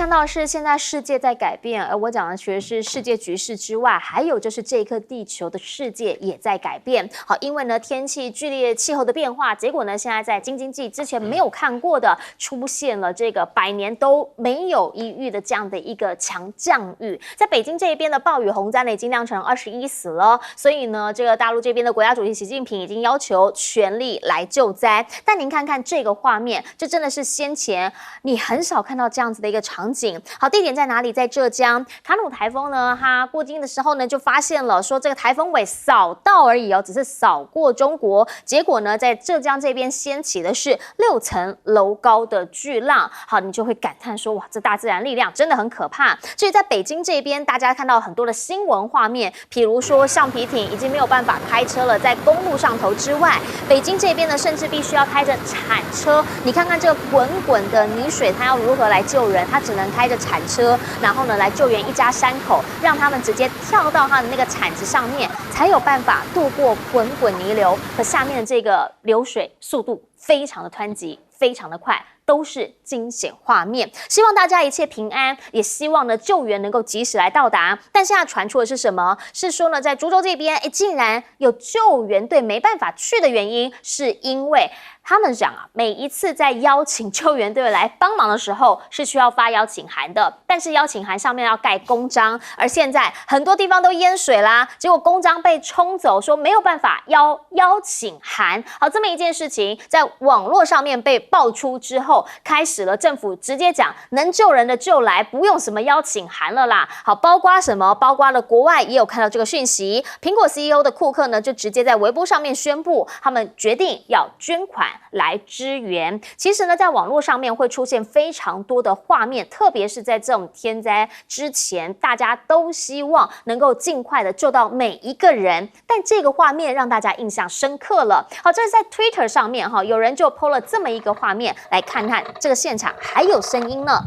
看到的是现在世界在改变，而我讲的其实是世界局势之外，还有就是这一颗地球的世界也在改变。好，因为呢天气剧烈气候的变化，结果呢现在在京津冀之前没有看过的出现了这个100年都没有一遇的这样的一个强降雨，在北京这一边的暴雨洪灾呢已经酿成21死了，所以呢这个大陆这边的国家主席习近平已经要求全力来救灾。但您看看这个画面，这真的是先前你很少看到这样子的一个场景。好，地点在哪里？在浙江。卡努台风呢，它过境的时候呢，就发现了说这个台风尾扫到而已哦，只是扫过中国。结果呢，在浙江这边掀起的是6层楼高的巨浪。好，你就会感叹说，哇，这大自然力量真的很可怕。所以在北京这边，大家看到很多的新闻画面，比如说橡皮艇已经没有办法开车了，在公路上头之外，北京这边呢，甚至必须要开着铲车。你看看这个滚滚的泥水，它要如何来救人？它只能开着铲车，然后呢来救援一家3口，让他们直接跳到他的那个铲子上面，才有办法渡过滚滚泥流。可下面的这个流水速度非常的湍急，非常的快。都是惊险画面，希望大家一切平安，也希望呢救援能够及时来到达。但现在传出的是什么？是说呢，在株洲这边，竟然有救援队没办法去的原因，是因为他们讲啊，每一次在邀请救援队来帮忙的时候，是需要发邀请函的，但是邀请函上面要盖公章，而现在很多地方都淹水啦，结果公章被冲走，说没有办法邀请函。好，这么一件事情在网络上面被爆出之后，开始了政府直接讲能救人的就来，不用什么邀请函了啦。好，包括什么？包括了国外也有看到这个讯息，苹果 CEO 的库克呢就直接在微博上面宣布，他们决定要捐款来支援。其实呢，在网络上面会出现非常多的画面，特别是在这种天灾之前，大家都希望能够尽快的救到每一个人。但这个画面让大家印象深刻了。好，这是在 Twitter 上面哈，有人就 po 了这么一个画面来看看这个现场还有声音呢。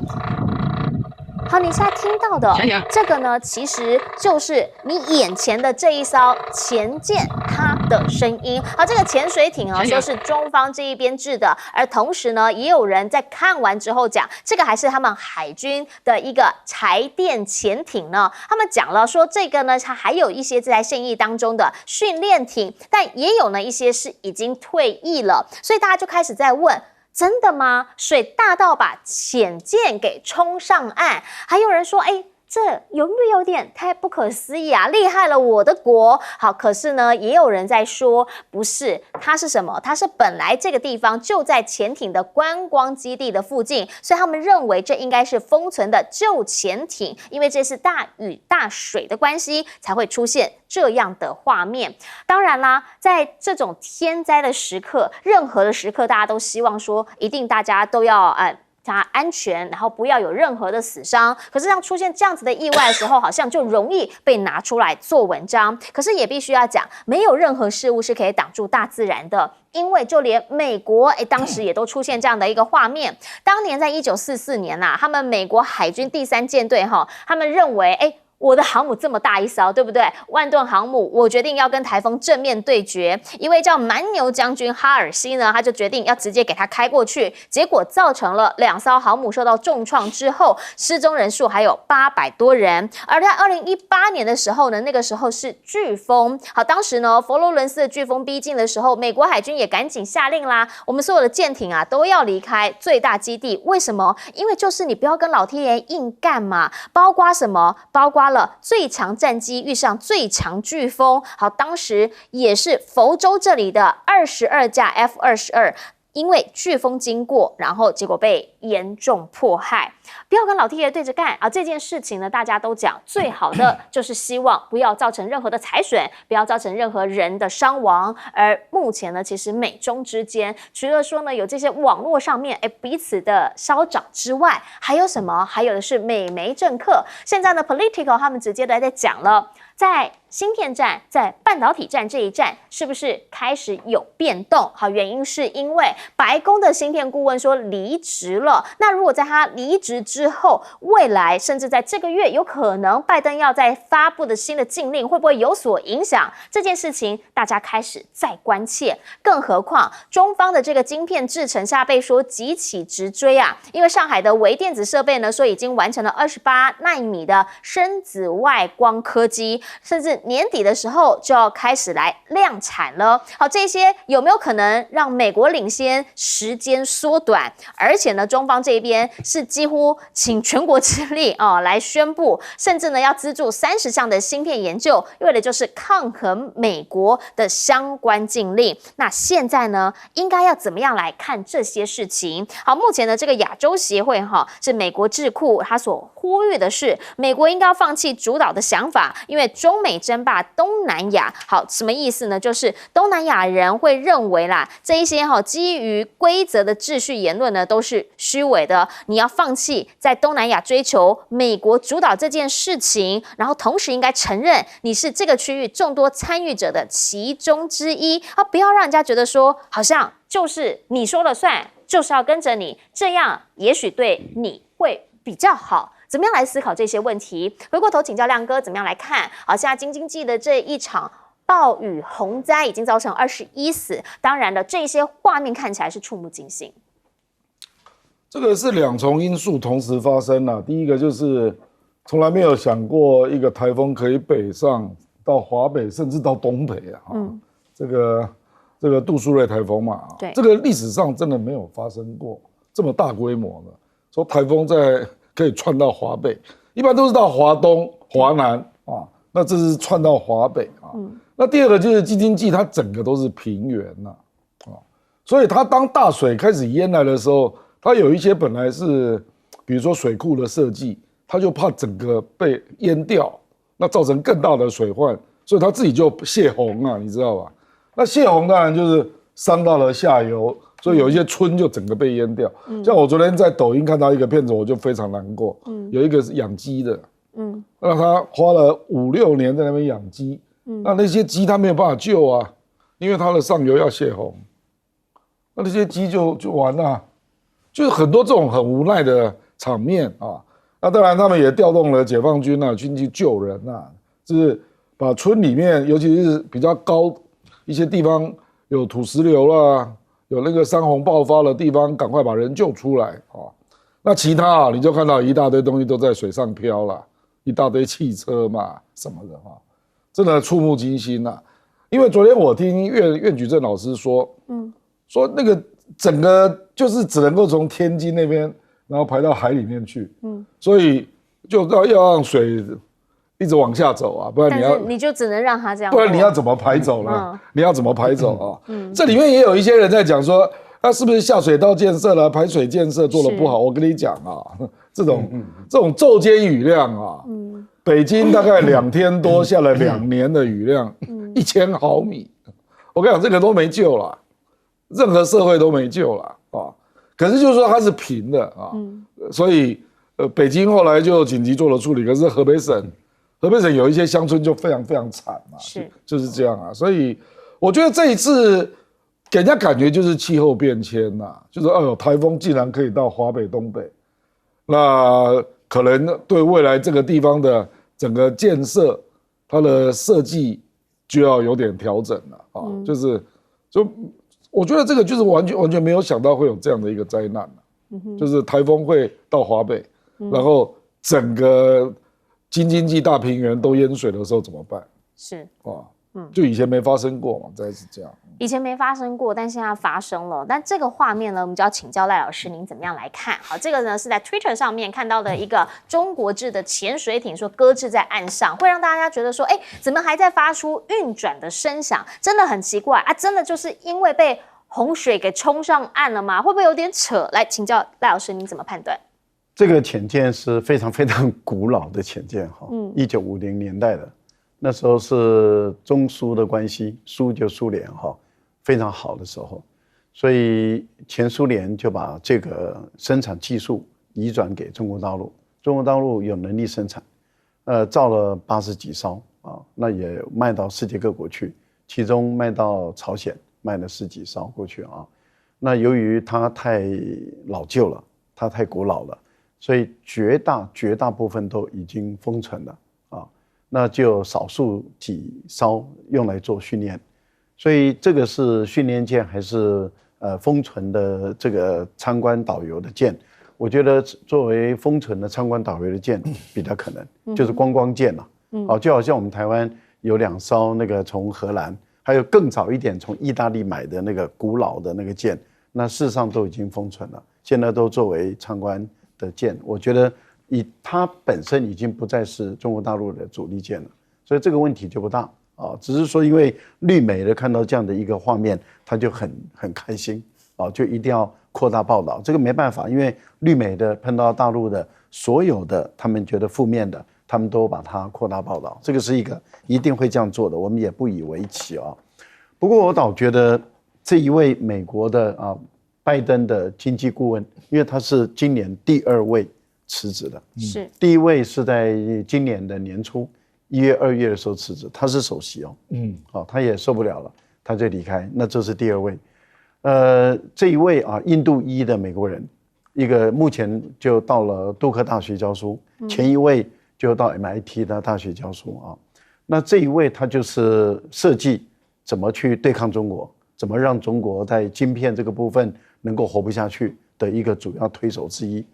好，你现在听到的这个呢，其实就是你眼前的这一艘潜舰它的声音。好，这个潜水艇啊，说是中方这一边制的，而同时呢，也有人在看完之后讲，这个还是他们海军的一个柴电潜艇呢。他们讲了说，这个呢，它还有一些在现役当中的训练艇，但也有呢一些是已经退役了，所以大家就开始在问。真的吗？水大到把潜舰给冲上岸？还有人说，这有没有点太不可思议啊？厉害了我的国！好，可是呢，也有人在说，不是，它是什么？它是本来这个地方就在潜艇的观光基地的附近，所以他们认为这应该是封存的旧潜艇，因为这是大雨大水的关系，才会出现这样的画面。当然啦，在这种天灾的时刻，任何的时刻，大家都希望说，一定大家都要它安全，然后不要有任何的死伤。可是当出现这样子的意外的时候，好像就容易被拿出来做文章。可是也必须要讲，没有任何事物是可以挡住大自然的。因为就连美国当时也都出现这样的一个画面。当年在1944年他们美国海军第3舰队他们认为我的航母这么大一艘，对不对？万吨航母，我决定要跟台风正面对决。一位叫蛮牛将军哈尔西呢，他就决定要直接给他开过去，结果造成了2艘航母受到重创之后，失踪人数还有800多人。而在2018年的时候呢，那个时候是飓风。好，当时呢，佛罗伦斯的飓风逼近的时候，美国海军也赶紧下令啦，我们所有的舰艇都要离开最大基地。为什么？因为就是你不要跟老天爷硬干嘛，包括什么？包括了最强战机遇上最强飓风。好，当时也是佛州这里的22架 F-22。因为飓风经过，然后结果被严重迫害。不要跟老天爷对着干这件事情呢，大家都讲最好的就是希望不要造成任何的财损，不要造成任何人的伤亡。而目前呢，其实美中之间除了说呢有这些网络上面彼此的烧涨之外，还有什么？还有的是美媒政客。现在呢 Politico 他们直接的在讲了。在芯片战、在半导体战这一战，是不是开始有变动？好，原因是因为白宫的芯片顾问说离职了。那如果在他离职之后，未来甚至在这个月，有可能拜登要在发布的新的禁令，会不会有所影响？这件事情大家开始在关切。更何况中方的这个晶片制程下被说急起直追啊，因为上海的微电子设备呢，说已经完成了28奈米的深紫外光科技，甚至年底的时候就要开始来量产了。好，这些有没有可能让美国领先，时间缩短？而且呢，中方这边是几乎请全国之力来宣布，甚至呢要资助30项的芯片研究，为的就是抗衡美国的相关禁令。那现在呢，应该要怎么样来看这些事情？好，目前的这个亚洲协会是美国智库，他所呼吁的是，美国应该要放弃主导的想法，因为中美争霸东南亚。好，什么意思呢？就是东南亚人会认为啦，这一些基于规则的秩序言论呢，都是虚伪的。你要放弃在东南亚追求美国主导这件事情，然后同时应该承认你是这个区域众多参与者的其中之一不要让人家觉得说好像就是你说了算，就是要跟着你，这样也许对你会比较好。怎么样来思考这些问题？回过头请教亮哥，怎么样来看？好，现在京津冀的这一场暴雨洪灾已经造成21死，当然了，这些画面看起来是触目惊心。这个是2重因素同时发生了。第一个就是从来没有想过一个台风可以北上到华北，甚至到东北这个杜苏芮台风嘛，对，这个历史上真的没有发生过这么大规模的，说台风可以窜到华北，一般都是到华东、华南那这是窜到华北那第二个就是京津冀，它整个都是平原所以它当大水开始淹来的时候，它有一些本来是比如说水库的设计，它就怕整个被淹掉，那造成更大的水患，所以它自己就泄洪你知道吧？那泄洪当然就是伤到了下游，所以有一些村就整个被淹掉。像我昨天在抖音看到一个片子，我就非常难过。有一个是养鸡的，那他花了5、6年在那边养鸡，那些鸡他没有办法救啊，因为他的上游要泄洪，那些鸡就完了，就是很多这种很无奈的场面那当然他们也调动了解放军去救人就是把村里面，尤其是比较高一些地方有土石流啦，有那个山洪爆发的地方，赶快把人救出来那其他你就看到一大堆东西都在水上漂了，一大堆汽车嘛什么的真的触目惊心因为昨天我听苑举正老师说，说那个整个就是只能够从天津那边，然后排到海里面去，所以就要让水一直往下走不然你就只能让它这样，不然你要怎么排走呢？你要怎么排走这里面也有一些人在讲说，是不是下水道建设啦、排水建设做得不好？我跟你讲这种骤间雨量北京大概2天多下了2年的雨量，1000毫米，我跟你讲，这个都没救了，任何社会都没救了可是就是说它是平的所以北京后来就紧急做了处理，可是河北省有一些乡村就非常非常惨就是这样所以我觉得这一次给人家感觉就是气候变迁就是台风竟然可以到华北、东北，那可能对未来这个地方的整个建设，它的设计就要有点调整了就我觉得这个就是完全没有想到会有这样的一个灾难就是台风会到华北，然后整个京津冀大平原都淹水的时候怎么办？是就以前没发生过嘛，再是这样。以前没发生过，但现在发生了。但这个画面呢，我们就要请教赖老师，您怎么样来看？好，这个呢是在 Twitter 上面看到的一个中国制的潜水艇，说搁置在岸上，会让大家觉得说，怎么还在发出运转的声响？真的很奇怪真的就是因为被洪水给冲上岸了吗？会不会有点扯？来请教赖老师，您怎么判断？这个潜舰是非常非常古老的潜舰1950年代的。那时候是中苏的关系，苏就苏联非常好的时候，所以前苏联就把这个生产技术移转给中国大陆，中国大陆有能力生产，造了80几艘啊，那也卖到世界各国去，其中卖到朝鲜卖了10几艘过去啊。那由于它太老旧了，它太古老了，所以绝大部分都已经封存了啊。那就少数几艘用来做训练，所以这个是训练舰还是封存的这个参观导游的舰？我觉得作为封存的参观导游的舰比较可能，就是观光舰了。就好像我们台湾有2艘那个从荷兰，还有更早一点从意大利买的那个古老的那个舰，那事实上都已经封存了，现在都作为参观的舰。我觉得它本身已经不再是中国大陆的主力舰了，所以这个问题就不大啊。只是说因为绿美的看到这样的一个画面，他就很开心啊，就一定要扩大报道。这个没办法，因为绿美的碰到大陆的所有的他们觉得负面的，他们都把它扩大报道，这个是一个一定会这样做的，我们也不以为奇啊。不过我倒觉得这一位美国的拜登的经济顾问，因为他是今年第2位辞职的，是第1位是在今年的年初1月2月的时候辞职，他是首席他也受不了了，他就离开，那这是第2位。这一位印度裔的美国人，一个目前就到了杜克大学教书，前一位就到 MIT 的大学教书啊。那这一位他就是设计怎么去对抗中国，怎么让中国在晶片这个部分能够活不下去的一个主要推手之一。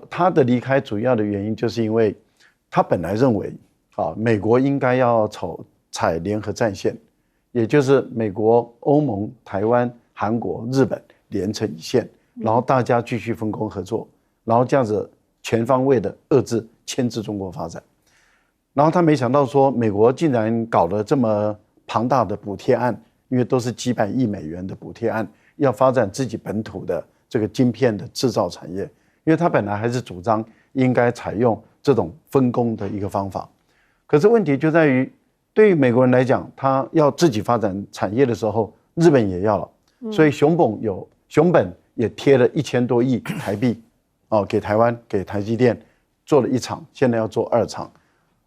他的离开主要的原因就是因为他本来认为美国应该要采联合战线，也就是美国、欧盟、台湾、韩国、日本连成一线，然后大家继续分工合作，然后这样子全方位的遏制、牵制中国发展。然后他没想到说，美国竟然搞了这么庞大的补贴案，因为都是几百亿美元的补贴案，要发展自己本土的这个晶片的制造产业。因为他本来还是主张应该采用这种分工的一个方法，可是问题就在于，对于美国人来讲，他要自己发展产业的时候，日本也要了，所以熊本也贴了1000多亿台币，给台湾给台积电做了1场，现在要做2场。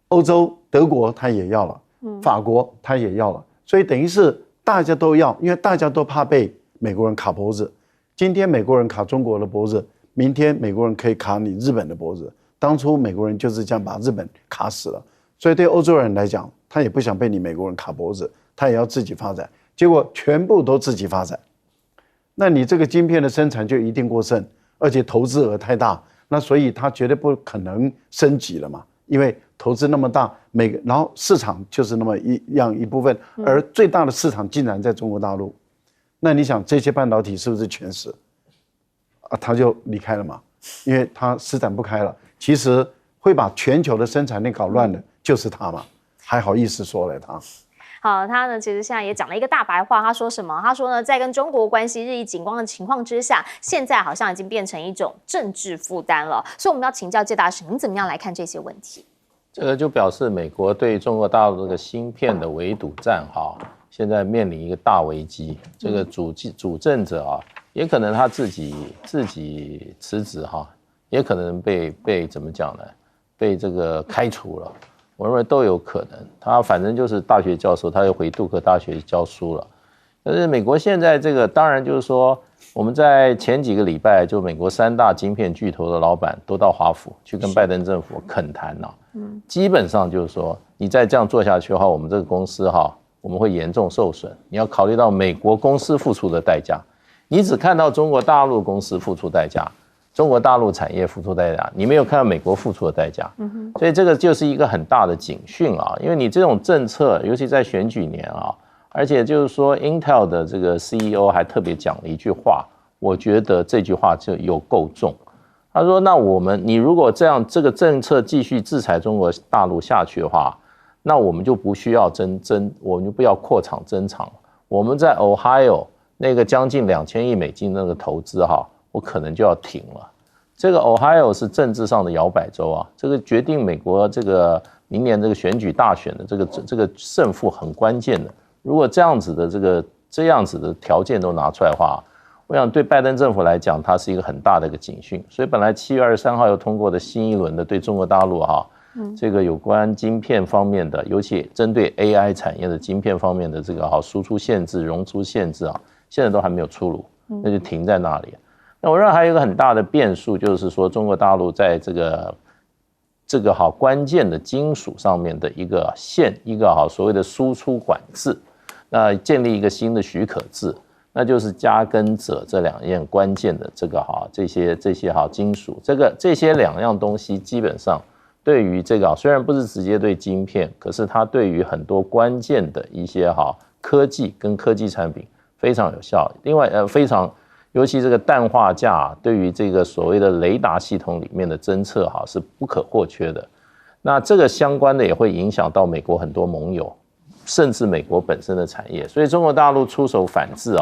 欧洲德国他也要了，法国他也要了，所以等于是大家都要，因为大家都怕被美国人卡脖子。今天美国人卡中国的脖子，明天美国人可以卡你日本的脖子。当初美国人就是这样把日本卡死了，所以对欧洲人来讲，他也不想被你美国人卡脖子，他也要自己发展，结果全部都自己发展。那你这个晶片的生产就一定过剩，而且投资额太大，那所以他绝对不可能升级了嘛，因为投资那么大，然后市场就是那么一部分，而最大的市场竟然在中国大陆，那你想这些半导体是不是全死？他就离开了嘛，因为他施展不开了。其实会把全球的生产链搞乱的就是他嘛，还好意思说了他。好，他呢其实现在也讲了一个大白话，他说什么？他说呢，在跟中国关系日益紧张的情况之下，现在好像已经变成一种政治负担了。所以我们要请教介大使，您怎么样来看这些问题？这个就表示美国对中国大陆这个芯片的围堵战现在面临一个大危机。这个主政者也可能他自己辞职也可能被怎么讲呢？被这个开除了。我认为都有可能。他反正就是大学教授，他又回杜克大学教书了。但是美国现在这个当然就是说，我们在前几个礼拜，就美国3大晶片巨头的老板都到华府去跟拜登政府恳谈了。基本上就是说，你再这样做下去的话，我们这个公司我们会严重受损。你要考虑到美国公司付出的代价，你只看到中国大陆公司付出代价，中国大陆产业付出代价，你没有看到美国付出的代价。所以这个就是一个很大的警讯因为你这种政策，尤其在选举年而且就是说 Intel 的这个 CEO 还特别讲了一句话，我觉得这句话就有够重。他说：“那你如果这个政策继续制裁中国大陆下去的话，那我们就不需要我们就不要扩厂增厂。我们在 Ohio 那个将近2000亿美金那个投资我可能就要停了。这个 Ohio 是政治上的摇摆州这个决定美国这个明年这个选举大选的这个胜负很关键的。如果这样子的条件都拿出来的话，我想对拜登政府来讲，它是一个很大的一个警讯。所以本来7月23号又通过的新一轮的对中国大陆这个有关晶片方面的，尤其针对 AI 产业的晶片方面的这个输出限制、溶出限制现在都还没有出炉，那就停在那里。那我认为还有一个很大的变数，就是说中国大陆在这个关键的金属上面的一个所谓的输出管制，那建立一个新的许可制，那就是镓跟锗这2样关键的这些金属，这些2样东西基本上对于虽然不是直接对晶片，可是它对于很多关键的一些科技跟科技产品非常有效。另外尤其这个氮化镓对于这个所谓的雷达系统里面的侦测是不可或缺的。那这个相关的也会影响到美国很多盟友，甚至美国本身的产业。所以中国大陆出手反制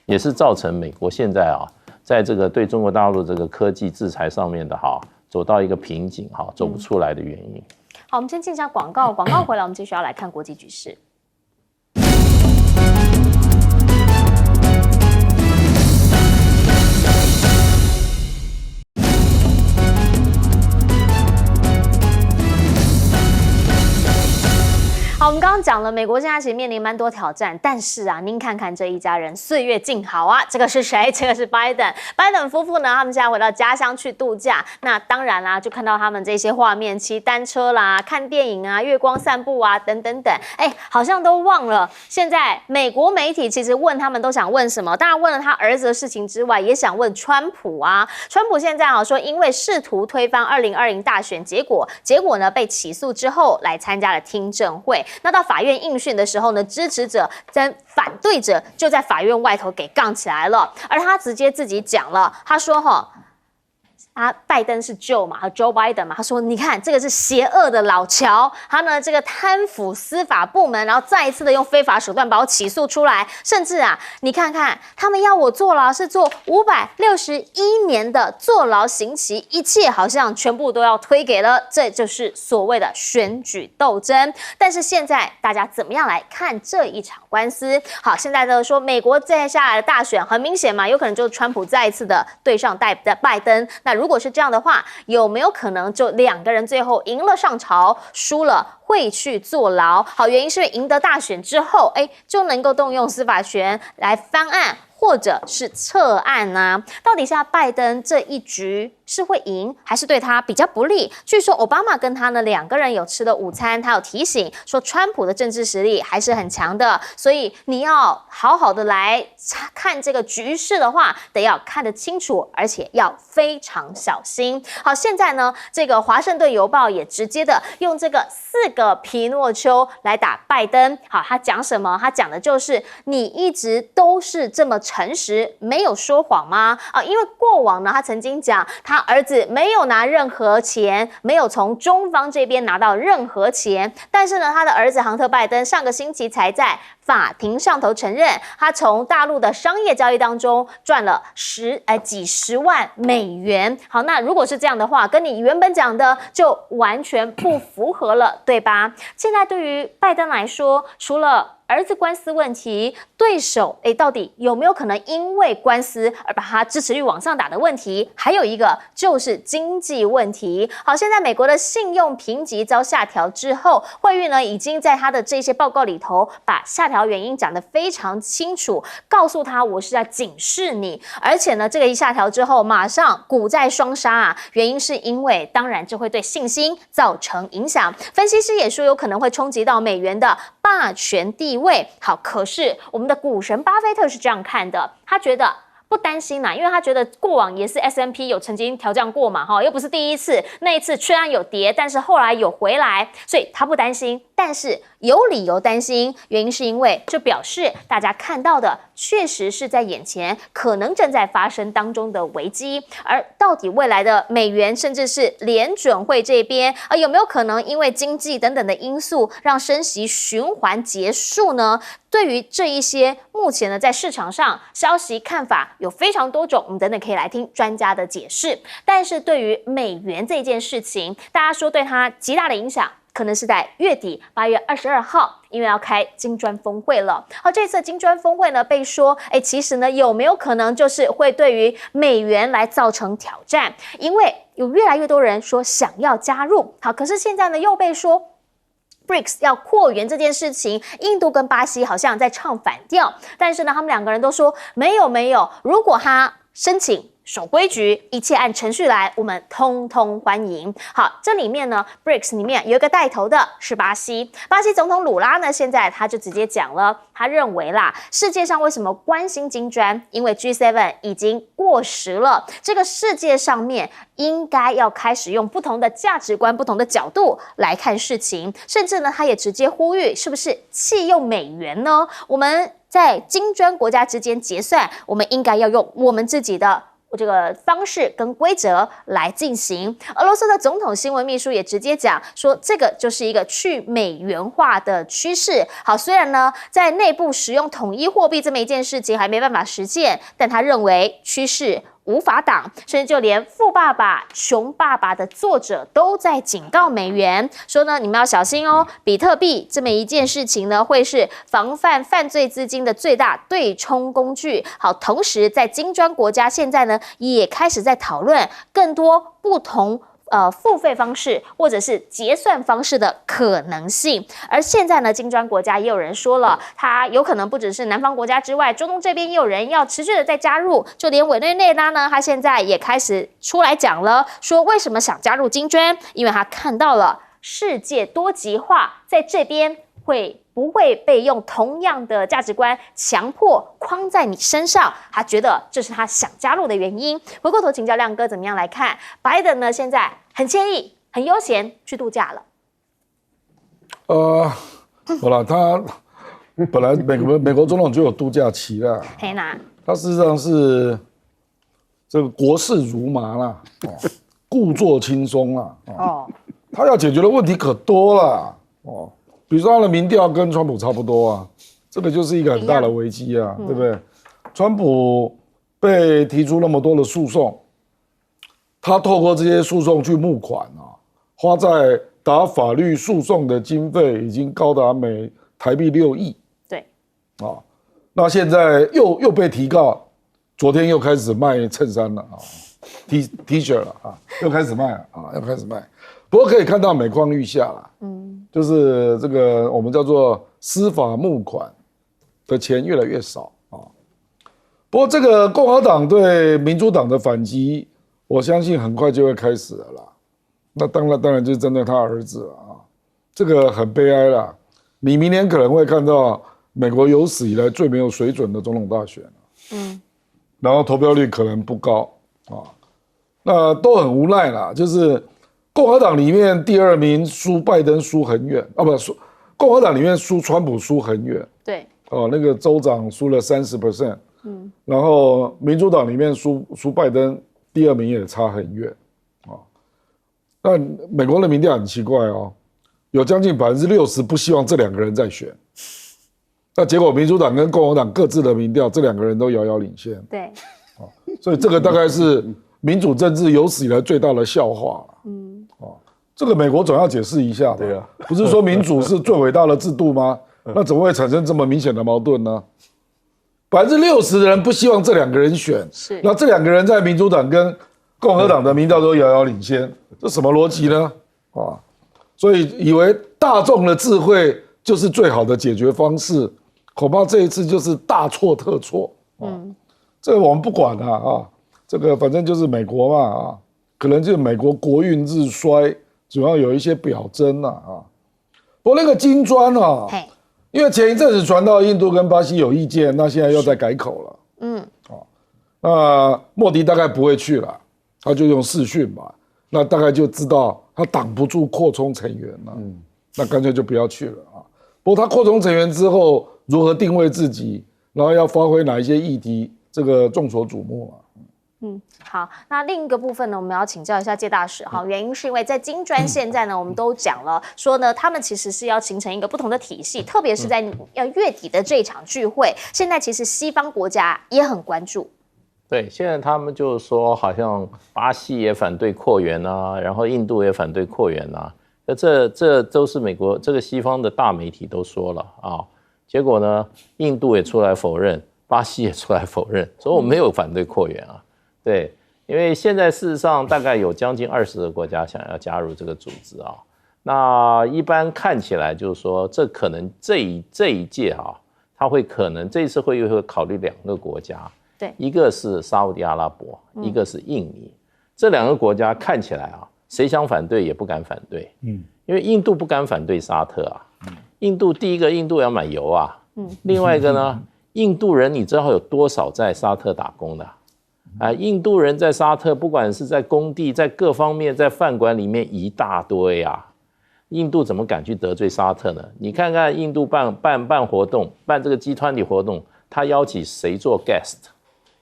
也是造成美国现在在这个对中国大陆这个科技制裁上面的走到一个瓶颈走不出来的原因。好，我们先进一下广告，广告回来我们继续要来看国际局势。好，我们刚刚讲了，美国现在其实面临蛮多挑战，但是您看看这一家人岁月静好这个是谁？这个是拜登。拜登夫妇呢，他们现在回到家乡去度假，那当然啦，就看到他们这些画面，骑单车啦、看电影月光散步等等等，好像都忘了现在美国媒体其实问他们都想问什么？当然问了他儿子的事情之外，也想问川普川普现在说，因为试图推翻2020大选结果呢被起诉之后，来参加了听证会。那到法院应讯的时候呢，支持者跟反对者就在法院外头给杠起来了，而他直接自己讲了，他说拜登是 Joe 嘛，Joe Biden 嘛，他说你看这个是邪恶的老乔，他呢这个贪腐司法部门，然后再一次的用非法手段把我起诉出来，甚至你看看他们要我坐牢是坐561年的坐牢刑期，一切好像全部都要推给了，这就是所谓的选举斗争。但是现在大家怎么样来看这一场官司？好，现在呢说美国接下来的大选很明显嘛，有可能就是川普再一次的对上拜登。那如果是这样的话，有没有可能就2个人最后赢了上朝，输了会去坐牢？好，原因是因为赢得大选之后，就能够动用司法权来翻案或者是撤案到底现在拜登这一局是会赢还是对他比较不利？据说奥巴马跟他呢2个人有吃了午餐，他有提醒说川普的政治实力还是很强的，所以你要好好的来看这个局势的话，得要看得清楚，而且要非常小心。好，现在呢这个华盛顿邮报也直接的用这个4个皮诺丘来打拜登。好，他讲什么？他讲的就是你一直都是这么诚实，没有说谎吗？因为过往呢他曾经讲他儿子没有拿任何钱，没有从中方这边拿到任何钱，但是呢他的儿子杭特拜登上个星期才在法庭上头承认，他从大陆的商业交易当中赚了几十万美元。好，那如果是这样的话，跟你原本讲的就完全不符合了，对吧？现在对于拜登来说，除了儿子官司问题，对手到底有没有可能因为官司而把他支持率往上打的问题？还有一个就是经济问题。好，现在美国的信用评级遭下调之后，惠誉呢已经在他的这些报告里头把下调原因讲得非常清楚，告诉他我是在警示你。而且呢这个一下调之后，马上股债双杀原因是因为当然这会对信心造成影响。分析师也说有可能会冲击到美元的霸权地位。好，可是我们的股神巴菲特是这样看的，他觉得不担心因为他觉得过往也是 S&P 有曾经调降过嘛，又不是第一次，那一次虽然有跌，但是后来有回来，所以他不担心。但是有理由担心，原因是因为这表示大家看到的确实是在眼前可能正在发生当中的危机，而到底未来的美元甚至是联准会这边有没有可能因为经济等等的因素让升息循环结束呢？对于这一些目前呢在市场上消息看法有非常多种，我们等等可以来听专家的解释。但是对于美元这件事情，大家说对它极大的影响可能是在月底8月22号，因为要开金砖峰会了。好，这次金砖峰会呢被说，其实呢有没有可能就是会对于美元来造成挑战？因为有越来越多人说想要加入，好，可是现在呢又被说BRICS 要扩员这件事情，印度跟巴西好像在唱反调，但是呢，他们两个人都说没有，如果他申请守规矩，一切按程序来，我们通通欢迎。好，这里面呢 ，BRICS 里面有一个带头的是巴西，巴西总统鲁拉呢，现在他就直接讲了，他认为啦，世界上为什么关心金砖？因为 G7 已经过时了，这个世界上面应该要开始用不同的价值观、不同的角度来看事情，甚至呢，他也直接呼吁，是不是弃用美元呢？我们在金砖国家之间结算，我们应该要用我们自己的这个方式跟规则来进行。俄罗斯的总统新闻秘书也直接讲说，这个就是一个去美元化的趋势。好，虽然呢在内部使用统一货币这么一件事情还没办法实现，但他认为趋势无法挡，甚至就连《富爸爸穷爸爸》的作者都在警告美元，说呢，你们要小心哦，比特币这么一件事情呢，会是防范犯罪资金的最大对冲工具。好，同时在金砖国家现在呢，也开始在讨论更多不同付费方式或者是结算方式的可能性。而现在呢，金砖国家也有人说了，它有可能不只是南方国家之外，中东这边也有人要持续的再加入，就连委内瑞拉呢，他现在也开始出来讲了，说为什么想加入金砖，因为他看到了世界多极化在这边不会被用同样的价值观强迫框在你身上，他觉得这是他想加入的原因。回过头请教亮哥怎么样来看拜登呢？现在很惬意、很悠闲去度假了。好了，他本来美国总统就有度假期啦，嘿呐，他事实上是这个国事如麻啦，故作轻松啦，他要解决的问题可多了哦。比如说他的民调跟川普差不多啊，这个就是一个很大的危机啊，对不对？川普被提出那么多的诉讼，他透过这些诉讼去募款啊，花在打法律诉讼的经费已经高达台币6亿。对，那现在又被提告，昨天又开始卖衬衫了啊 ，T 恤了啊，又开始卖了啊，又开始卖。不过可以看到每况愈下啦，就是这个我们叫做司法募款的钱越来越少啊。不过这个共和党对民主党的反击，我相信很快就会开始了啦。那当然就是针对他儿子了啊，这个很悲哀啦。你明年可能会看到美国有史以来最没有水准的总统大选，然后投票率可能不高啊，那都很无奈啦，就是。共和党里面第2名输拜登输很远啊，不输共和党里面输川普输很远，对，那个州长输了30%，然后民主党里面输拜登第2名也差很远啊。那美国的民调很奇怪哦，有将近60%不希望这2个人再选，那结果民主党跟共和党各自的民调，这2个人都遥遥领先，对，所以这个大概是民主政治有史以来最大的笑话了。这个美国总要解释一下吧，对啊，不是说民主是最伟大的制度吗？那怎么会产生这么明显的矛盾呢？60%的人不希望这2个人选，是，那这2个人在民主党跟共和党的民调都遥遥领先，这什么逻辑呢？所以以为大众的智慧就是最好的解决方式，恐怕这一次就是大错特错。这个我们不管啊，这个反正就是美国嘛可能就是美国国运日衰。主要有一些表征不过那个金砖因为前一阵子传到印度跟巴西有意见，那现在又在改口了，那莫迪大概不会去了，他就用视讯嘛，那大概就知道他挡不住扩充成员了，那干脆就不要去了不过他扩充成员之后如何定位自己，然后要发挥哪一些议题，这个众所瞩目好，那另一个部分呢，我们要请教一下介大使哈，原因是因为在金砖现在呢，我们都讲了说呢，他们其实是要形成一个不同的体系，特别是在月底的这一场聚会，现在其实西方国家也很关注。对，现在他们就是说，好像巴西也反对扩员啊，然后印度也反对扩员啊，这都是美国这个西方的大媒体都说了啊。结果呢，印度也出来否认，巴西也出来否认，说我没有反对扩员啊。对，因为现在事实上大概有将近20个国家想要加入这个组织啊。那一般看起来就是说，这可能这一届啊，他会可能这一次会议会考虑2个国家，对，一个是沙烏地阿拉伯，一个是印尼。这2个国家看起来啊，谁想反对也不敢反对，因为印度不敢反对沙特啊。印度第一个，印度要买油啊，另外一个呢，印度人你知道有多少在沙特打工的啊？印度人在沙特，不管是在工地，在各方面，在饭馆里面一大堆啊。印度怎么敢去得罪沙特呢？你看看印度办活动，办这个G20活动，他邀请谁做 guest？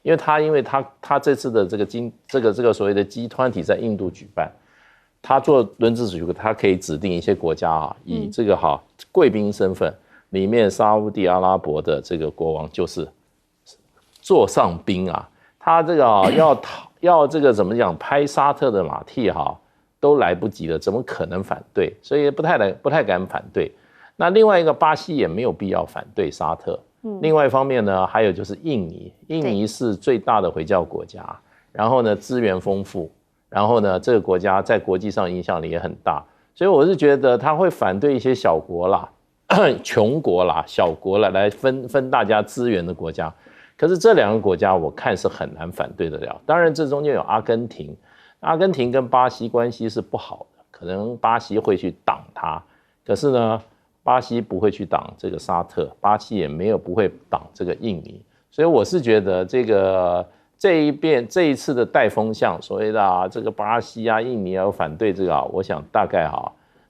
因为他这次的这个所谓的G20在印度举办。他做轮值主席，他可以指定一些国家啊，以这个贵宾身份，里面沙烏地阿拉伯的这个国王就是座上宾啊，他这个要这个怎么讲，拍沙特的马屁都来不及了，怎么可能反对？所以不太敢反对。那另外一个巴西也没有必要反对沙特。另外一方面呢，还有就是印尼是最大的回教国家，然后呢资源丰富。然后呢，这个国家在国际上影响力也很大，所以我是觉得他会反对一些小国啦、穷国啦、小国啦，来分大家资源的国家。可是这2个国家我看是很难反对得了。当然，这中间有阿根廷跟巴西关系是不好的，可能巴西会去挡他。可是呢，巴西不会去挡这个沙特，巴西也不会挡这个印尼。所以我是觉得这一次的带风向，所谓的这个巴西啊、印尼要反对这个我想大概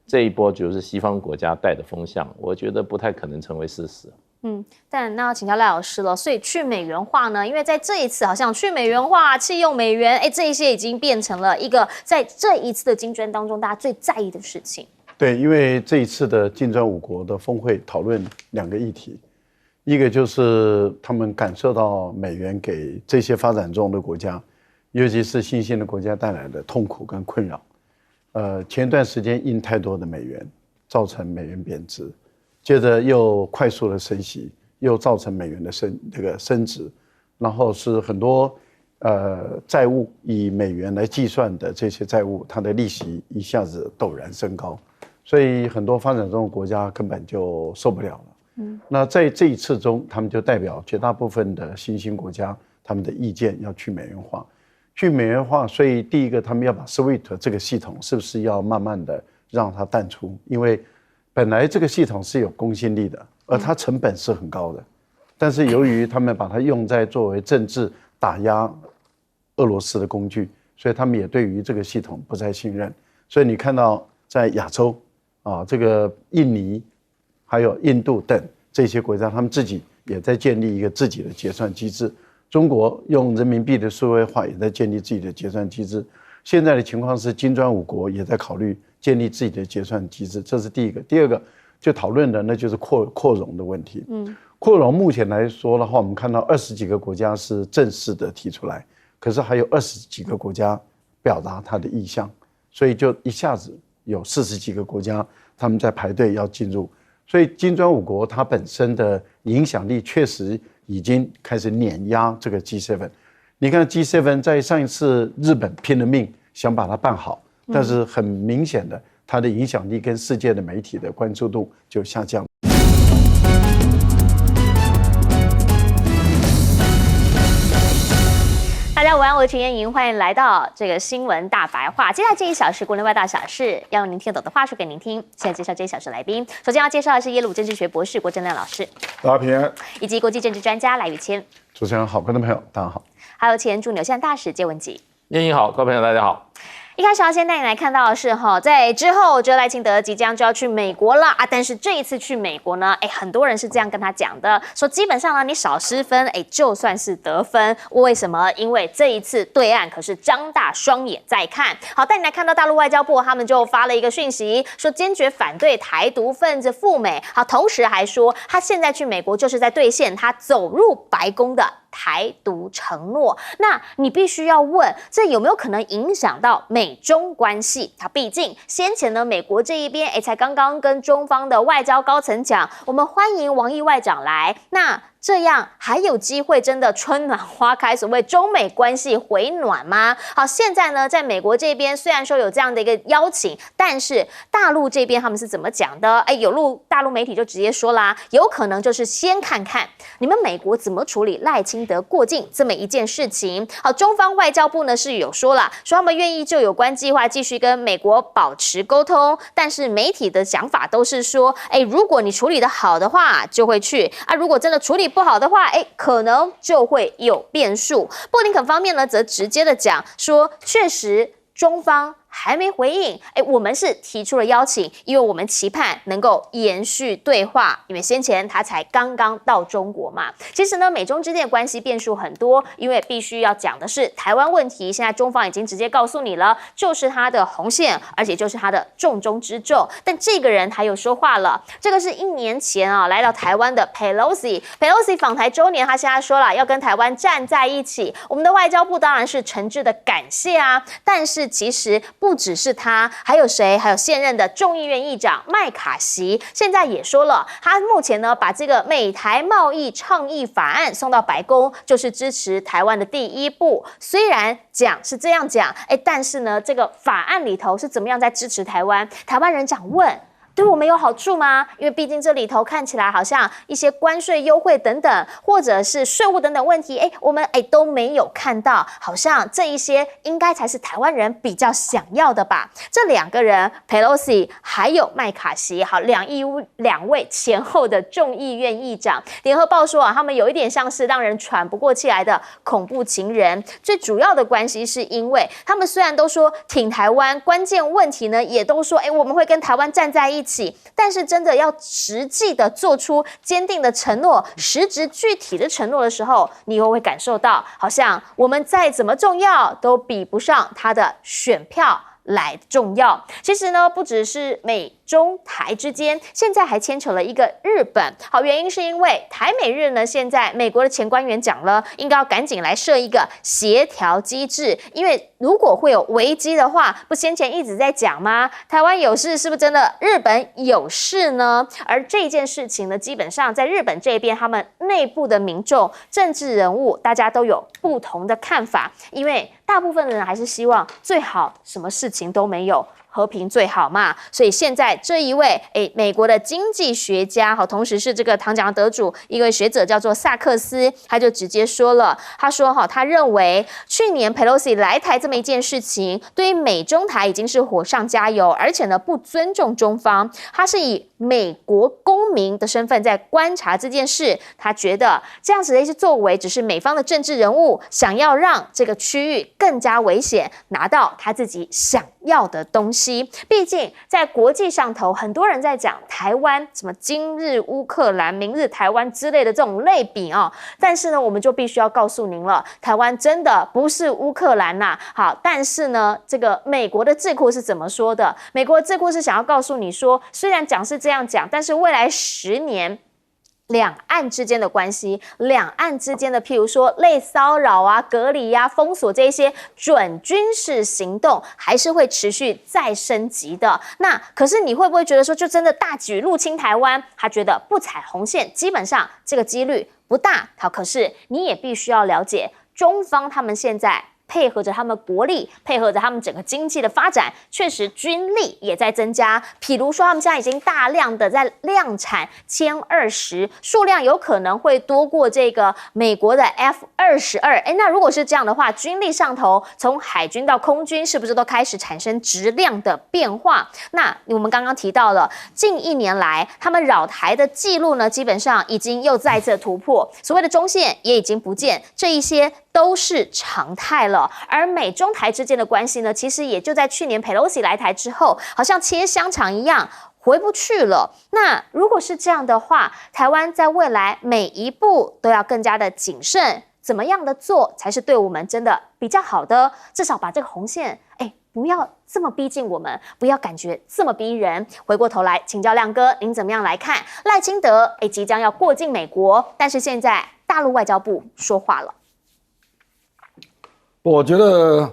这一波就是西方国家带的风向，我觉得不太可能成为事实。但那要请教赖老师了。所以去美元化呢，因为在这一次好像去美元化、弃用美元，这一些已经变成了一个在这一次的金砖当中大家最在意的事情。对，因为这一次的金砖5国的峰会讨论2个议题。一个就是他们感受到美元给这些发展中的国家，尤其是新兴的国家带来的痛苦跟困扰。前段时间印太多的美元，造成美元贬值，接着又快速的升息，又造成美元的升值，然后是很多债务以美元来计算的这些债务，它的利息一下子陡然升高，所以很多发展中的国家根本就受不了了。那在这一次中，他们就代表绝大部分的新兴国家，他们的意见要去美元化，所以第一个他们要把 SWIFT 这个系统是不是要慢慢的让它淡出，因为本来这个系统是有公信力的，而它成本是很高的，但是由于他们把它用在作为政治打压俄罗斯的工具，所以他们也对于这个系统不再信任。所以你看到在亚洲这个印尼还有印度等这些国家，他们自己也在建立一个自己的结算机制。中国用人民币的数位化也在建立自己的结算机制。现在的情况是，金砖5国也在考虑建立自己的结算机制，这是第一个。第二个就讨论的那就是扩容的问题。扩容目前来说的话，我们看到20几个国家是正式的提出来，可是还有20几个国家表达它的意向，所以就一下子有40几个国家他们在排队要进入。所以金砖5国它本身的影响力确实已经开始碾压这个 G7。你看 G7 在上一次日本拼了命想把它办好，但是很明显的它的影响力跟世界的媒体的关注度就下降。大家午安，我是陈燕莹，欢迎来到这个新闻大白话。接下来这1小时国内外大小事，要用您听懂的话说给您听。现在介绍这1小时来宾，首先要介绍的是耶鲁政治学博士郭正亮老师，大家平安，以及国际政治专家赖宇谦。主持人好，观众朋友大家好。还有前驻纽西兰大使谢文吉。燕莹好，各位朋友大家好。一开始要先带你来看到的是在之后，我觉得赖清德即将就要去美国了啊！但是这一次去美国呢，很多人是这样跟他讲的，说基本上呢，你少失分，就算是得分。为什么？因为这一次对岸可是张大双眼在看。好，带你来看到大陆外交部他们就发了一个讯息，说坚决反对台独分子赴美。好，同时还说他现在去美国就是在兑现他走入白宫的台独承诺。那你必须要问，这有没有可能影响到美中关系？毕竟先前呢，美国这一边才刚刚跟中方的外交高层讲，我们欢迎王毅外长来，那这样还有机会真的春暖花开，所谓中美关系回暖吗？好，现在呢，在美国这边虽然说有这样的一个邀请，但是大陆这边他们是怎么讲的？有大陆媒体就直接说啦，有可能就是先看看你们美国怎么处理赖清德过境这么一件事情。好，中方外交部呢是有说了，说他们愿意就有关计划继续跟美国保持沟通，但是媒体的想法都是说，如果你处理的好的话，就会去啊；如果真的处理不好的话，可能就会有变数。布林肯方面呢，则直接的讲说，确实中方还没回应，我们是提出了邀请，因为我们期盼能够延续对话，因为先前他才刚刚到中国嘛。其实呢，美中之间的关系变数很多，因为必须要讲的是台湾问题，现在中方已经直接告诉你了，就是他的红线，而且就是他的重中之重。但这个人他又说话了，这个是1年前来到台湾的 Pelosi 访台周年，他现在说了要跟台湾站在一起。我们的外交部当然是诚挚的感谢啊，但是其实不只是他，还有谁？还有现任的众议院议长麦卡锡，现在也说了，他目前呢把这个美台贸易倡议法案送到白宫，就是支持台湾的第一步。虽然讲是这样讲，但是呢，这个法案里头是怎么样在支持台湾？台湾人讲问，对我们有好处吗？因为毕竟这里头看起来好像一些关税优惠等等，或者是税务等等问题，我们都没有看到，好像这一些应该才是台湾人比较想要的吧。这2个人 Pelosi 还有麦卡锡，好，两位前后的众议院议长，联合报说他们有一点像是让人喘不过气来的恐怖情人。最主要的关系是因为他们虽然都说挺台湾，关键问题呢也都说我们会跟台湾站在一起，但是真的要实际的做出坚定的承诺，实质具体的承诺的时候，你又会感受到好像我们再怎么重要都比不上他的选票来重要。其实呢，不只是美中台之间，现在还牵扯了一个日本。好，原因是因为台美日呢，现在美国的前官员讲了，应该要赶紧来设一个协调机制，因为如果会有危机的话，不先前一直在讲吗？台湾有事，是不是真的日本有事呢？而这件事情呢，基本上在日本这边，他们内部的民众、政治人物，大家都有不同的看法，因为大部分的人还是希望最好什么事情都没有，和平最好嘛。所以现在这一位美国的经济学家，同时是这个唐奖得主一位学者叫做萨克斯，他就直接说了，他说他认为去年 Pelosi 来台这么一件事情，对于美中台已经是火上加油，而且呢不尊重中方，他是以美国公民的身份在观察这件事，他觉得这样子的一些作为只是美方的政治人物想要让这个区域更加危险，拿到他自己想要的东西。毕竟在国际上头，很多人在讲台湾什么今日乌克兰明日台湾之类的这种类比但是呢我们就必须要告诉您了，台湾真的不是乌克兰呐。好，但是呢这个美国的智库是怎么说的？美国的智库是想要告诉你说，虽然讲是这样讲，但是未来10年两岸之间的关系，两岸之间的譬如说类骚扰啊、隔离啊、封锁这些准军事行动还是会持续再升级的。那可是你会不会觉得说就真的大举入侵台湾？他觉得不踩红线基本上这个几率不大。好，可是你也必须要了解中方他们现在配合着他们国力，配合着他们整个经济的发展，确实军力也在增加。譬如说他们现在已经大量的在量产歼20，数量有可能会多过这个美国的 F-22。那如果是这样的话，军力上头从海军到空军是不是都开始产生质量的变化？那我们刚刚提到了近1年来他们扰台的记录呢，基本上已经又再次突破，所谓的中线也已经不见，这一些都是常态了。而美中台之间的关系呢，其实也就在去年 Pelosi 来台之后，好像切香肠一样回不去了。那如果是这样的话，台湾在未来每一步都要更加的谨慎，怎么样的做才是对我们真的比较好的？至少把这个红线不要这么逼近我们，不要感觉这么逼人。回过头来请教亮哥，您怎么样来看赖清德即将要过境美国，但是现在大陆外交部说话了。我觉得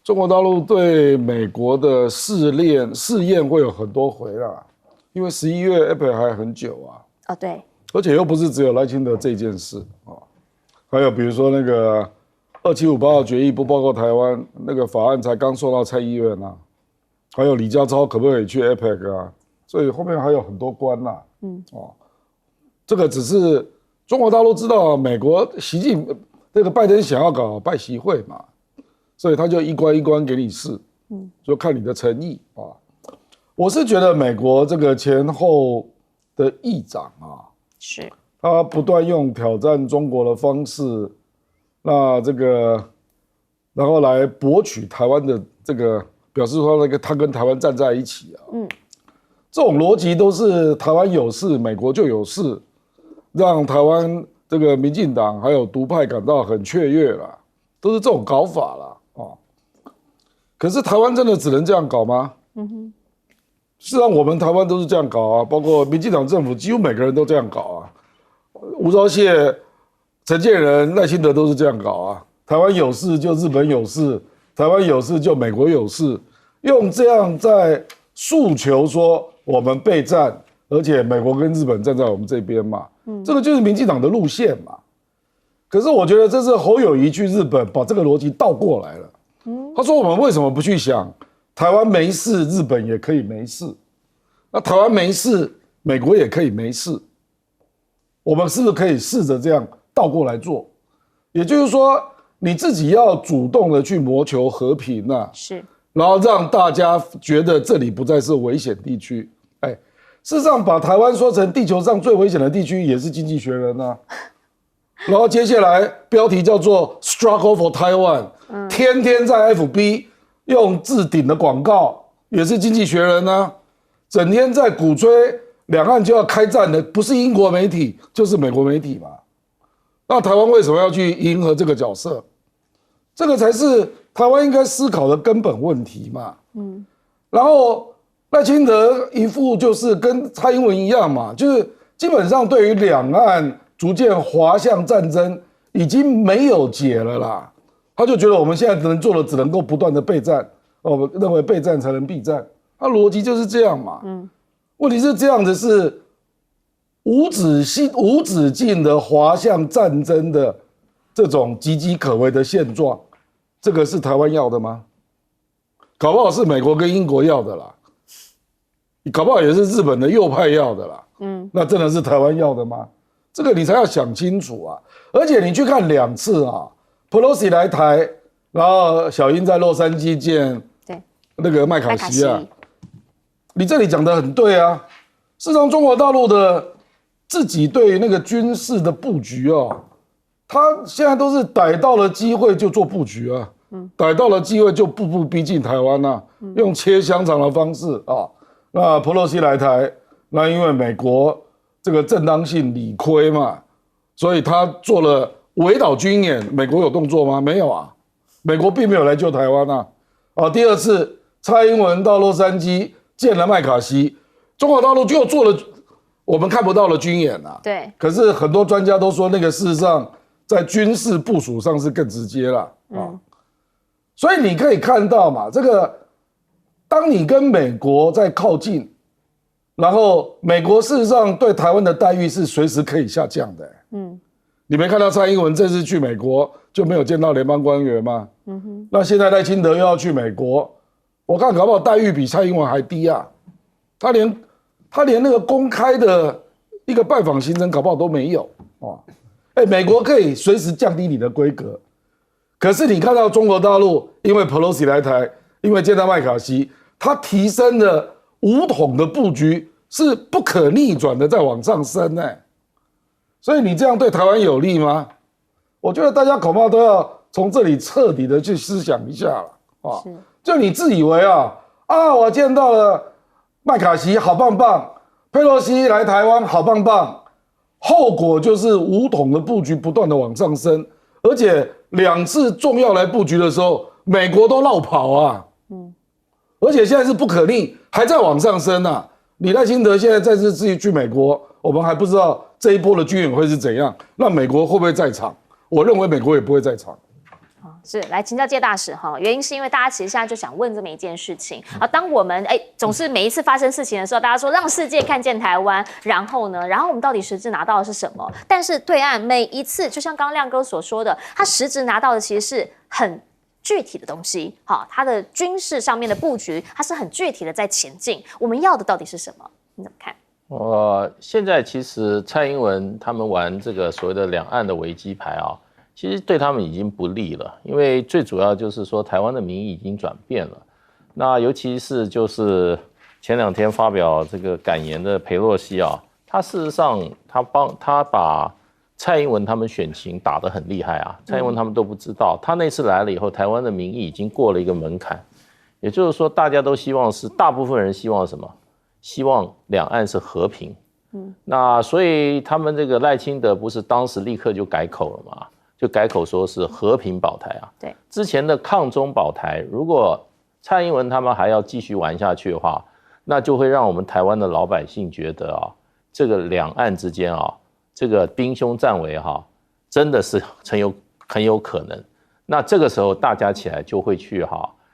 中国大陆对美国的试验会有很多回啦，因为11月 APEC 还很久啊。哦，对，而且又不是只有赖清德这件事啊，还有比如说那个2758号决议不包括台湾那个法案才刚送到参议院啊，还有李家超可不可以去 APEC 啊？所以后面还有很多关呐。这个只是中国大陆知道美国这个拜登想要搞拜习会嘛，所以他就一关一关给你试，就看你的诚意啊。我是觉得美国这个前后的议长啊，是他不断用挑战中国的方式，那这个然后来博取台湾的这个表示说他跟台湾站在一起啊，这种逻辑都是台湾有事，美国就有事，让台湾这个民进党还有独派感到很雀跃啦，都是这种搞法啦啊。可是台湾真的只能这样搞吗？事实上，我们台湾都是这样搞啊，包括民进党政府，几乎每个人都这样搞啊。吴钊燮、陈建仁、赖清德都是这样搞啊。台湾有事就日本有事，台湾有事就美国有事，用这样在诉求说我们备战，而且美国跟日本站在我们这边嘛。这个就是民进党的路线嘛。可是我觉得这是侯友宜去日本把这个逻辑倒过来了。他说我们为什么不去想？台湾没事，日本也可以没事。那台湾没事，美国也可以没事。我们是不是可以试着这样倒过来做？也就是说，你自己要主动的去谋求和平啊，是，然后让大家觉得这里不再是危险地区。事实上把台湾说成地球上最危险的地区，也是经济学人啊。然后接下来标题叫做 "Struggle for Taiwan"，天天在 FB。用置顶的广告也是经济学人啊，整天在鼓吹两岸就要开战的，不是英国媒体就是美国媒体嘛。那台湾为什么要去迎合这个角色？这个才是台湾应该思考的根本问题嘛。然后赖清德一副就是跟蔡英文一样嘛，就是基本上对于两岸逐渐滑向战争已经没有解了啦。他就觉得我们现在能做的只能够不断的备战，我认为备战才能避战，他逻辑就是这样嘛。问题是这样子是无止境的滑向战争的这种岌岌可危的现状，这个是台湾要的吗？搞不好是美国跟英国要的啦，搞不好也是日本的右派要的啦。那真的是台湾要的吗？这个你才要想清楚啊！而且你去看2次啊。Pelosi 来台，然后小英在洛杉矶见那个麦卡锡啊，你这里讲得很对啊。事实上，中国大陆的自己对那个军事的布局啊，他现在都是逮到了机会就做布局啊，逮到了机会就步步逼近台湾啊，用切香肠的方式啊。那 Pelosi 来台，那因为美国这个正当性理亏嘛，所以他做了。围岛军演，美国有动作吗？没有啊，美国并没有来救台湾啊。第二次蔡英文到洛杉矶见了麦卡锡，中国大陆就做了我们看不到的军演啊。对。可是很多专家都说，那个事实上在军事部署上是更直接了啊。所以你可以看到嘛，这个当你跟美国在靠近，然后美国事实上对台湾的待遇是随时可以下降的。你没看到蔡英文这次去美国就没有见到联邦官员吗？那现在赖清德又要去美国，我看搞不好待遇比蔡英文还低啊。他连那个公开的一个拜访行程搞不好都没有啊。美国可以随时降低你的规格，可是你看到中国大陆因为 Pelosi 来台，因为见到麦卡锡，他提升了武统的布局是不可逆转的在往上升所以你这样对台湾有利吗？我觉得大家恐怕都要从这里彻底的去思想一下了啊！就你自以为我见到了麦卡锡好棒棒，佩洛西来台湾好棒棒，后果就是武统的布局不断的往上升，而且2次重要来布局的时候，美国都落跑啊！而且现在是不可逆，还在往上升啊！你赖清德现在再次自己去美国，我们还不知道这一波的军演会是怎样？那美国会不会在场？我认为美国也不会在场。是来请教介大使哈，原因是因为大家其实现在就想问这么一件事情啊，当我们总是每一次发生事情的时候，大家说让世界看见台湾，然后呢，然后我们到底实质拿到的是什么？但是对岸每一次，就像刚刚亮哥所说的，他实质拿到的其实是很具体的东西，好，它的军事上面的布局，它是很具体的在前进。我们要的到底是什么？你怎么看？现在其实蔡英文他们玩这个所谓的两岸的危机牌啊。其实对他们已经不利了，因为最主要就是说台湾的民意已经转变了。那尤其是就是前2天发表这个感言的裴洛西啊，他事实上他把蔡英文他们选情打得很厉害啊，蔡英文他们都不知道，他那次来了以后，台湾的民意已经过了一个门槛，也就是说大家都希望是大部分人希望什么？希望两岸是和平。那所以他们这个赖清德不是当时立刻就改口了吗？就改口说是和平保台啊，对，之前的抗中保台，如果蔡英文他们还要继续玩下去的话，那就会让我们台湾的老百姓觉得啊，这个两岸之间啊，这个兵凶战危哈，真的是很有可能。那这个时候大家起来就会去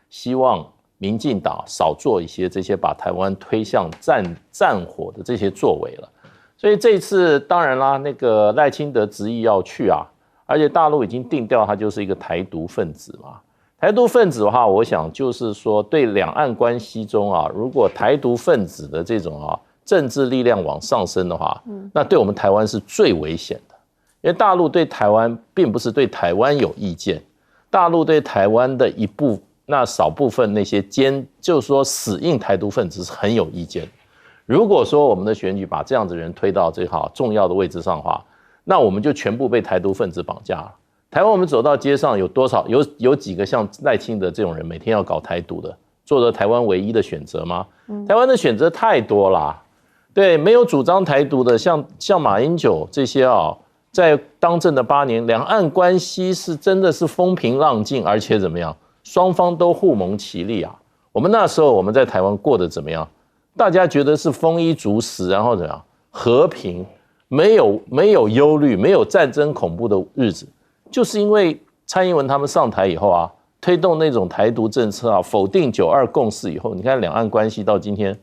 希望民进党少做一些这些把台湾推向战火的这些作为了。所以这一次当然啦，那个赖清德执意要去啊。而且大陆已经定调他就是一个台独分子嘛，台独分子的话，我想就是说对两岸关系中啊，如果台独分子的这种政治力量往上升的话，那对我们台湾是最危险的，因为大陆对台湾并不是对台湾有意见，大陆对台湾的那少部分那些就是说死硬台独分子是很有意见。如果说我们的选举把这样子的人推到这重要的位置上的话，那我们就全部被台独分子绑架了。台湾我们走到街上有多少有几个像赖清德这种人每天要搞台独的，做着台湾唯一的选择吗？台湾的选择太多啦，对，没有主张台独的，像马英九这些在当政的8年，两岸关系是真的是风平浪静，而且怎么样，双方都互蒙其利啊。我们那时候我们在台湾过得怎么样？大家觉得是丰衣足食，然后怎么样，和平。没有忧虑，没有战争恐怖的日子，就是因为蔡英文他们上台以后推动那种台独政策否定9·2共识以后，你看两岸关系到今天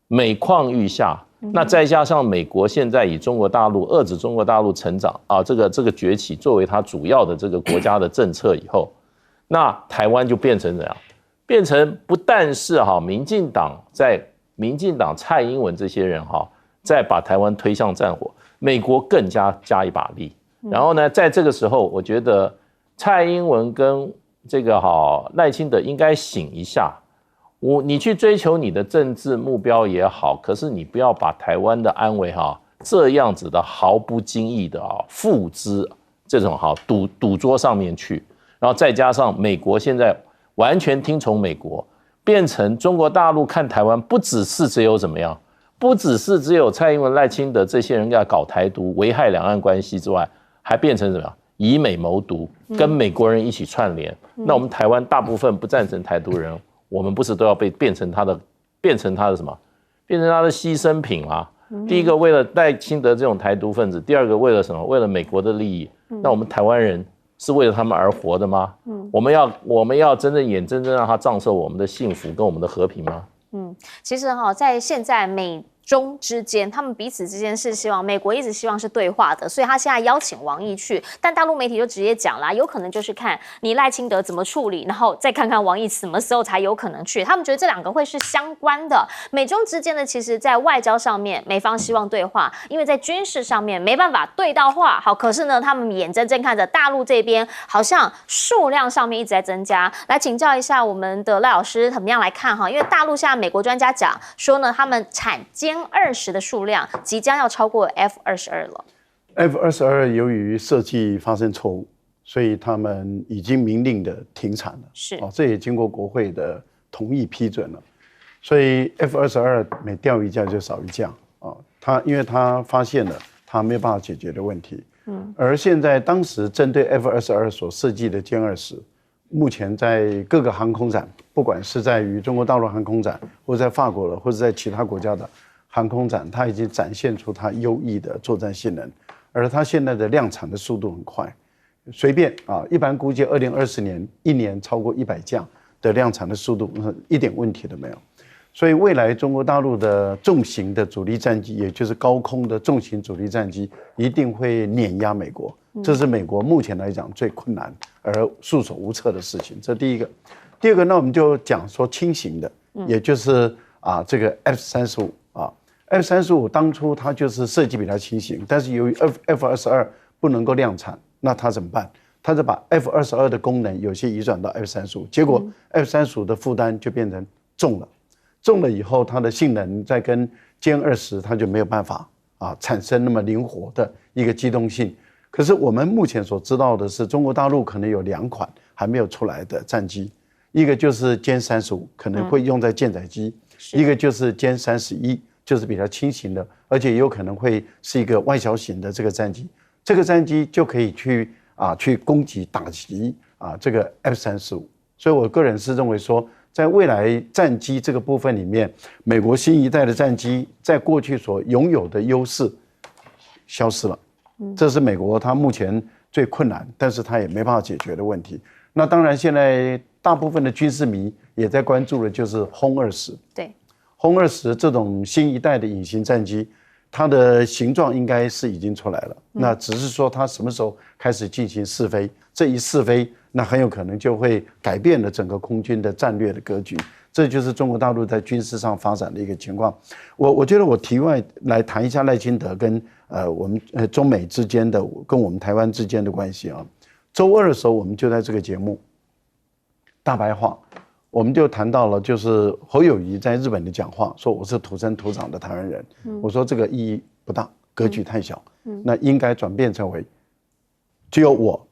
每况愈下。那再加上美国现在以中国大陆遏制中国大陆成长这个崛起作为它主要的这个国家的政策以后，那台湾就变成怎样？变成不但是民进党蔡英文这些人再把台湾推向战火，美国更加一把力。然后呢，在这个时候，我觉得蔡英文跟这个赖清德应该醒一下。你去追求你的政治目标也好，可是你不要把台湾的安危这样子的毫不经意的付之这种赌桌上面去。然后再加上美国现在完全听从美国，变成中国大陆看台湾不只是只有怎么样。不只是只有蔡英文、赖清德这些人要搞台独、危害两岸关系之外，还变成什么？以美谋独，跟美国人一起串联。那我们台湾大部分不赞成台独人，我们不是都要被变成他的什么？变成他的牺牲品啊！第一个为了赖清德这种台独分子，第二个为了什么？为了美国的利益。那我们台湾人是为了他们而活的吗？我们要真正眼睁睁让他葬送我们的幸福跟我们的和平吗？其实在现在美中之间，他们彼此之间是希望美国一直希望是对话的，所以他现在邀请王毅去，但大陆媒体就直接讲啦，有可能就是看你赖清德怎么处理，然后再看看王毅什么时候才有可能去。他们觉得这两个会是相关的。美中之间呢，其实在外交上面，美方希望对话，因为在军事上面没办法对到话。好，可是呢，他们眼睁睁看着大陆这边好像数量上面一直在增加。来请教一下我们的赖老师，怎么样来看因为大陆现在美国专家讲说呢，他们产歼20的数量即将要超过 F-22了。F-22由于设计发生错误，所以他们已经明令的停产了。是这也经过国会的同意批准了。所以 F-22每掉一架就少一架因为他发现了他没有办法解决的问题。而现在当时针对 F-22所设计的歼20，目前在各个航空展，不管是在于中国大陆航空展，或者在法国的，或者在其他国家的，航空展，它已经展现出它优异的作战性能，而它现在的量产的速度很快，随便啊，一般估计2020年一年超过100架的量产的速度，一点问题都没有。所以未来中国大陆的重型的主力战机，也就是高空的重型主力战机，一定会碾压美国，这是美国目前来讲最困难而束手无策的事情。这第一个。第二个，那我们就讲说轻型的，也就是这个 F-35啊 ，F-35当初它就是设计比较轻型，但是由于 F-22不能够量产，那它怎么办？它就把 F-22的功能有些移转到 F-35，结果 F-35的负担就变成重了。重了以后，它的性能再跟歼20，它就没有办法产生那么灵活的一个机动性。可是我们目前所知道的是，中国大陆可能有2款还没有出来的战机，一个就是歼35，可能会用在舰载机；一个就是歼31，就是比较轻型的，而且有可能会是一个外小型的这个战机。这个战机就可以去攻击打击这个 F-35。所以我个人是认为说，在未来战机这个部分里面，美国新一代的战机在过去所拥有的优势消失了，这是美国它目前最困难，但是它也没办法解决的问题。那当然，现在大部分的军事迷也在关注的就是轰20。对，轰20这种新一代的隐形战机，它的形状应该是已经出来了，那只是说它什么时候开始进行试飞，这一试飞，那很有可能就会改变了整个空军的战略的格局。这就是中国大陆在军事上发展的一个情况。我觉得我题外来谈一下赖清德跟我们中美之间的跟我们台湾之间的关系啊。周二的时候，我们就在这个节目大白话，我们就谈到了，就是侯友宜在日本的讲话，说我是土生土长的台湾人。我说这个意义不大，格局太小。那应该转变成为，只有我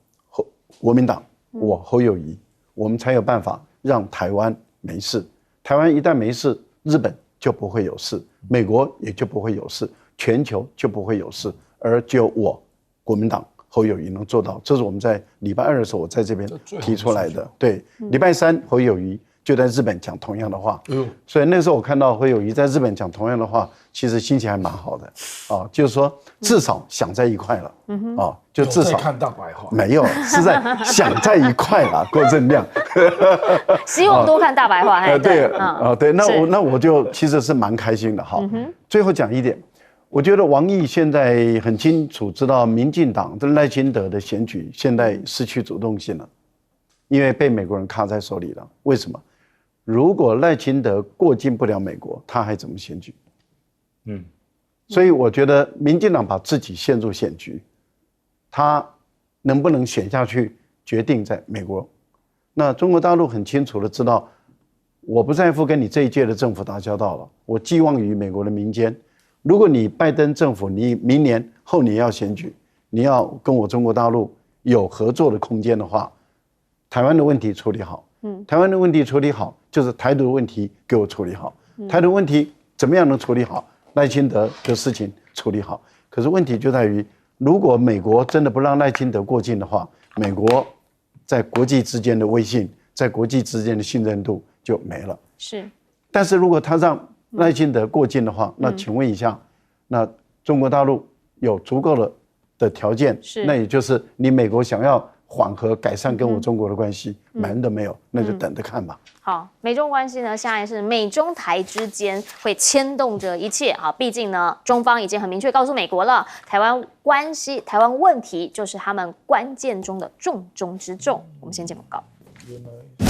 国民党，我侯友宜，我们才有办法让台湾没事。台湾一旦没事，日本就不会有事，美国也就不会有事，全球就不会有事，而只有我国民党侯友宜能做到。这是我们在礼拜2的时候我在这边提出来的。对，礼拜3侯友宜就在日本讲同样的话，所以那时候我看到侯友宜在日本讲同样的话，其实心情还蛮好的就是说至少想在一块了，就至少看大白话没有是在想在一块了，郭正亮，希望多看大白话。对，那我就其实是蛮开心的哈。最后讲一点，我觉得王毅现在很清楚知道民进党的赖清德的选举现在失去主动性了，因为被美国人卡在手里了。为什么？如果赖清德过境不了美国，他还怎么选举？所以我觉得民进党把自己陷入险局，他能不能选下去，决定在美国。那中国大陆很清楚的知道，我不在乎跟你这一届的政府打交道了，我寄望于美国的民间。如果你拜登政府，你明年后你要选举，你要跟我中国大陆有合作的空间的话，台湾的问题处理好，台湾的问题处理好，就是台独的问题给我处理好，台独问题怎么样能处理好？赖清德的事情处理好。可是问题就在于，如果美国真的不让赖清德过境的话，美国在国际之间的威信，在国际之间的信任度就没了。是，但是如果他让赖清德过境的话，那请问一下，那中国大陆有足够的条件，那也就是你美国想要缓和改善跟我中国的关系，门都没有，那就等着看吧。好，美中关系呢，现在是美中台之间会牵动着一切。好，毕竟呢，中方已经很明确告诉美国了，台湾关系、台湾问题就是他们关键中的重中之重。我们先进广告。